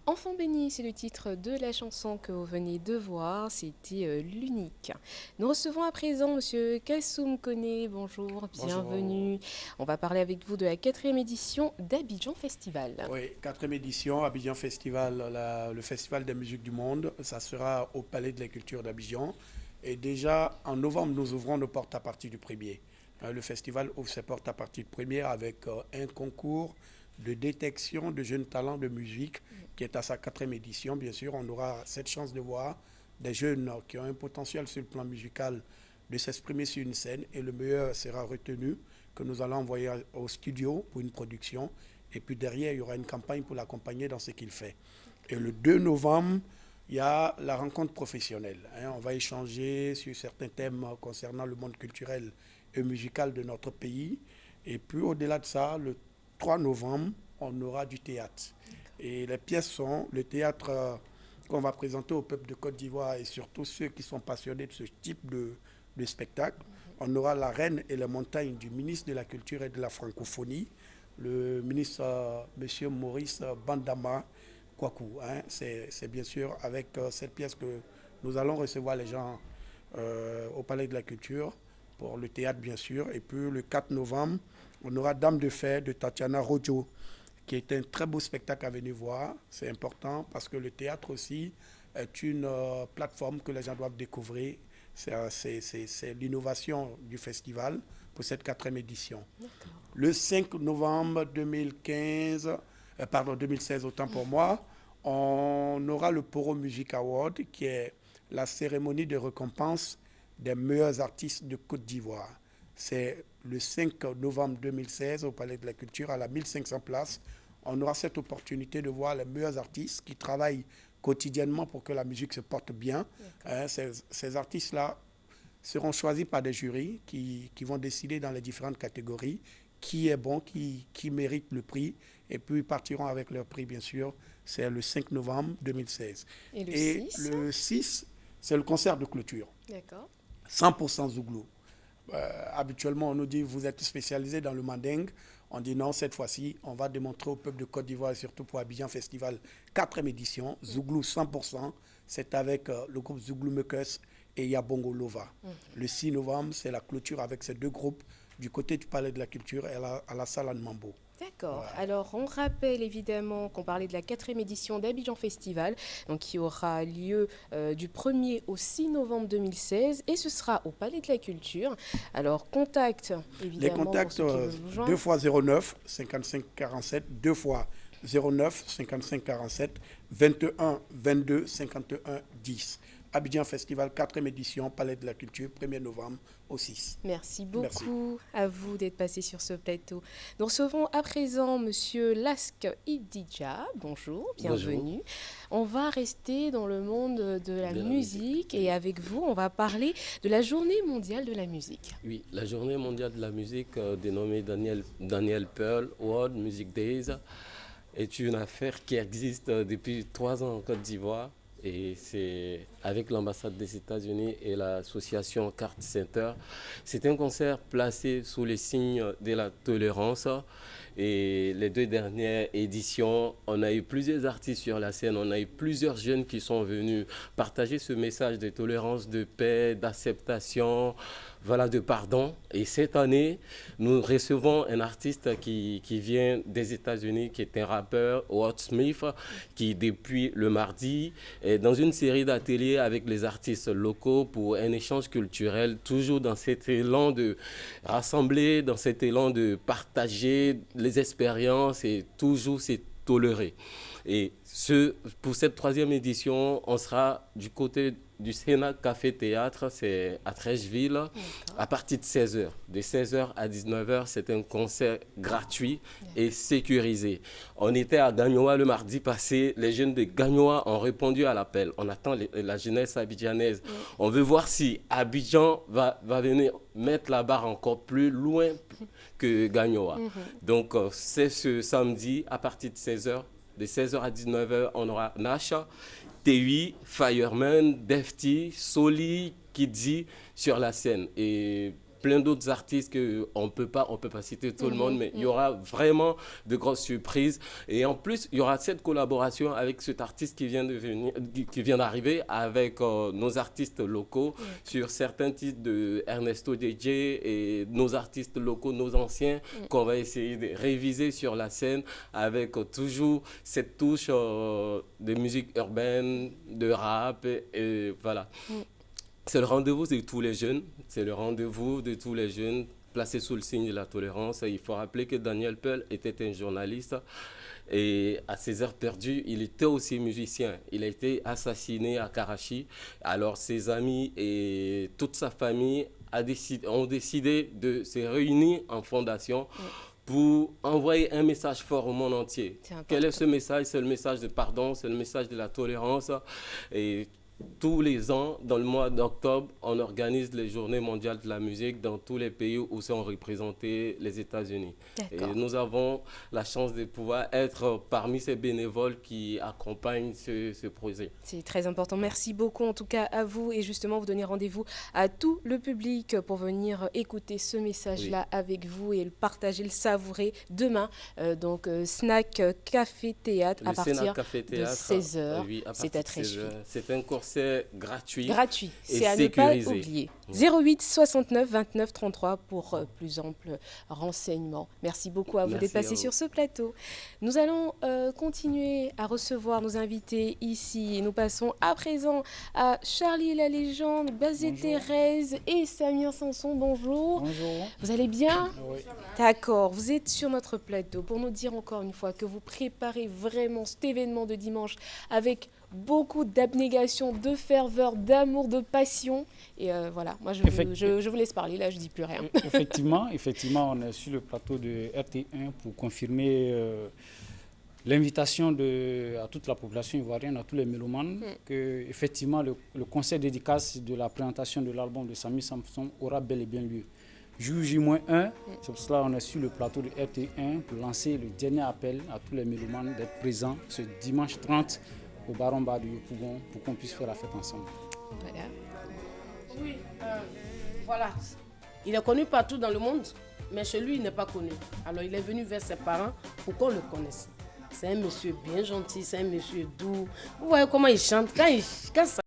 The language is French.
Enfant béni, c'est le titre de la chanson que vous venez de voir, c'était l'unique. Nous recevons à présent Monsieur Kassoum Koné, bonjour, Bonjour. bienvenue. On va parler avec vous de la quatrième édition d'Abidjan Festival. Oui, quatrième édition, Abidjan Festival, le festival des musiques du monde. Ça sera au Palais de la Culture d'Abidjan. Et déjà, en novembre, nous ouvrons nos portes à partir du 1er. Le festival ouvre ses portes à partir du 1er avec un concours de détection de jeunes talents de musique qui est à sa quatrième édition. Bien sûr, on aura cette chance de voir des jeunes qui ont un potentiel sur le plan musical de s'exprimer sur une scène. Et le meilleur sera retenu, que nous allons envoyer au studio pour une production. Et puis derrière, il y aura une campagne pour l'accompagner dans ce qu'il fait. Et le 2 novembre, il y a la rencontre professionnelle. On va échanger sur certains thèmes concernant le monde culturel et musical de notre pays. Et puis au-delà de ça, le 3 novembre, on aura du théâtre. Et les pièces sont le théâtre qu'on va présenter au peuple de Côte d'Ivoire et surtout ceux qui sont passionnés de ce type de spectacle. On aura La Reine et les montagnes du ministre de la Culture et de la Francophonie, le ministre M. Maurice Bandama Kouakou. C'est bien sûr avec cette pièce que nous allons recevoir les gens au Palais de la Culture pour le théâtre bien sûr. Et puis le 4 novembre, on aura Dame de Fer de Tatiana Rojo, qui est un très beau spectacle à venir voir. C'est important parce que le théâtre aussi est une plateforme que les gens doivent découvrir. C'est l'innovation du festival pour cette quatrième édition. Le 5 novembre 2015, pardon, 2016, autant pour moi, on aura le Poro Music Award, qui est la cérémonie de récompense des meilleurs artistes de Côte d'Ivoire. C'est le 5 novembre 2016 au Palais de la Culture, à la 1500 places. On aura cette opportunité de voir les meilleurs artistes qui travaillent quotidiennement pour que la musique se porte bien. Ces artistes-là seront choisis par des jurys qui vont décider dans les différentes catégories qui est bon, qui mérite le prix. Et puis ils partiront avec leur prix, bien sûr. C'est le 5 novembre 2016. Et le Et 6. le 6, c'est le concert de clôture. D'accord. 100% Zouglou. Habituellement, on nous dit, vous êtes spécialisé dans le mandingue. On dit non, cette fois-ci, on va démontrer au peuple de Côte d'Ivoire, et surtout pour Abidjan Festival, 4e édition, Zouglou 100%. C'est avec le groupe Zouglou Mekes et Yabongo Lova. Le 6 novembre, c'est la clôture avec ces deux groupes du côté du Palais de la Culture et à la salle Anne-Mambo. D'accord. Voilà. Alors, on rappelle évidemment qu'on parlait de la quatrième édition d'Abidjan Festival, donc qui aura lieu du 1er au 6 novembre 2016, et ce sera au Palais de la Culture. Alors, contact, Les évidemment, pour contacts, ceux qui veulent vous 2 joindre. fois 09 55 47, 2 fois 09 55 47, 21 22 51 10. Abidjan Festival, 4e édition, Palais de la Culture, 1er novembre au 6. Merci Merci. beaucoup à vous d'être passé sur ce plateau. Nous recevons à présent Monsieur Lask Ididja. Bonjour, Bonjour, bienvenue. On va rester dans le monde de la de la musique. musique et Oui. avec vous, on va parler de la Journée mondiale de la musique. Oui, la journée mondiale de la musique, dénommée Daniel Pearl World Music Days, est une affaire qui existe depuis 3 ans en Côte d'Ivoire. Et c'est avec l'ambassade des États-Unis et l'association Cart Center. C'est un concert placé sous les signes de la tolérance. Et les 2 dernières éditions, on a eu plusieurs artistes sur la scène, on a eu plusieurs jeunes qui sont venus partager ce message de tolérance, de paix, d'acceptation, voilà, de pardon. Et cette année, nous recevons un artiste qui vient des États-Unis, qui est un rappeur, Walt Smith, qui depuis le mardi est dans une série d'ateliers avec les artistes locaux pour un échange culturel, toujours dans cet élan de rassembler, dans cet élan de partager les expériences et toujours c'est toléré. Et pour cette 3e édition, on sera du côté du Sénat Café Théâtre, c'est à Trècheville, à partir de 16 heures. De 16 heures à 19 heures, c'est un concert gratuit et sécurisé. On était à Gagnoa le mardi passé. Les jeunes de Gagnoa ont répondu à l'appel. On attend la jeunesse abidjanaise. On veut voir si Abidjan va venir mettre la barre encore plus loin que Gagnoa. Donc, c'est ce samedi à partir de 16 heures. De 16 heures à 19 heures, on aura Nasha, T8, Fireman, Defty, Soli, Kidzi sur la scène. Et plein d'autres artistes qu'on peut pas citer tout le monde, mais il y aura vraiment de grosses surprises. Et en plus, il y aura cette collaboration avec cet artiste qui vient d'arriver, avec nos artistes locaux sur certains titres de Ernesto DJ et nos artistes locaux, nos anciens, qu'on va essayer de réviser sur la scène avec toujours cette touche de musique urbaine, de rap, et voilà. C'est le rendez-vous de tous les jeunes, c'est le rendez-vous de tous les jeunes placés sous le signe de la tolérance. Et il faut rappeler que Daniel Pearl était un journaliste et à ses heures perdues, il était aussi musicien. Il a été assassiné à Karachi. Alors ses amis et toute sa famille ont décidé de se réunir en fondation pour envoyer un message fort au monde entier. Quel est ce message? C'est le message de pardon, c'est le message de la tolérance. Et tous les ans, dans le mois d'octobre, on organise les journées mondiales de la musique dans tous les pays où sont représentés les États-Unis. Et nous avons la chance de pouvoir être parmi ces bénévoles qui accompagnent ce projet. C'est très important. Merci beaucoup en tout cas à vous. Et justement, vous donnez rendez-vous à tout le public pour venir écouter ce message-là avec vous et le partager, le savourer demain. Donc, Snack Café Théâtre à partir de 16h. Oui, c'est à Trécheville. C'est un concert gratuit. Gratuit. Et c'est à sécurisé. Ne pas oublier. 08 69 29 33 pour plus ample renseignement. Merci beaucoup à vous d'être passé sur ce plateau. Nous allons continuer à recevoir nos invités ici. Nous passons à présent à Charlie la légende, Bazé Thérèse et Samir Sanson. Bonjour. Bonjour. Vous allez bien? Oui. D'accord. Vous êtes sur notre plateau pour nous dire encore une fois que vous préparez vraiment cet événement de dimanche avec beaucoup d'abnégation, de ferveur, d'amour, de passion. Et voilà, moi je vous laisse parler, là je ne dis plus rien. Effectivement, on est sur le plateau de RT1 pour confirmer l'invitation à toute la population ivoirienne, à tous les mélomanes, que effectivement le concert dédicace de la présentation de l'album de Samir Sanson aura bel et bien lieu. Jour J-1, c'est pour cela qu'on est sur le plateau de RT1 pour lancer le dernier appel à tous les mélomanes d'être présents ce dimanche 30 au Baron Bar de Yopougon pour qu'on puisse faire la fête ensemble. Voilà. Oui, voilà. Il est connu partout dans le monde, mais chez lui, il n'est pas connu. Alors, il est venu vers ses parents pour qu'on le connaisse. C'est un monsieur bien gentil, c'est un monsieur doux. Vous voyez comment il chante. Quand ça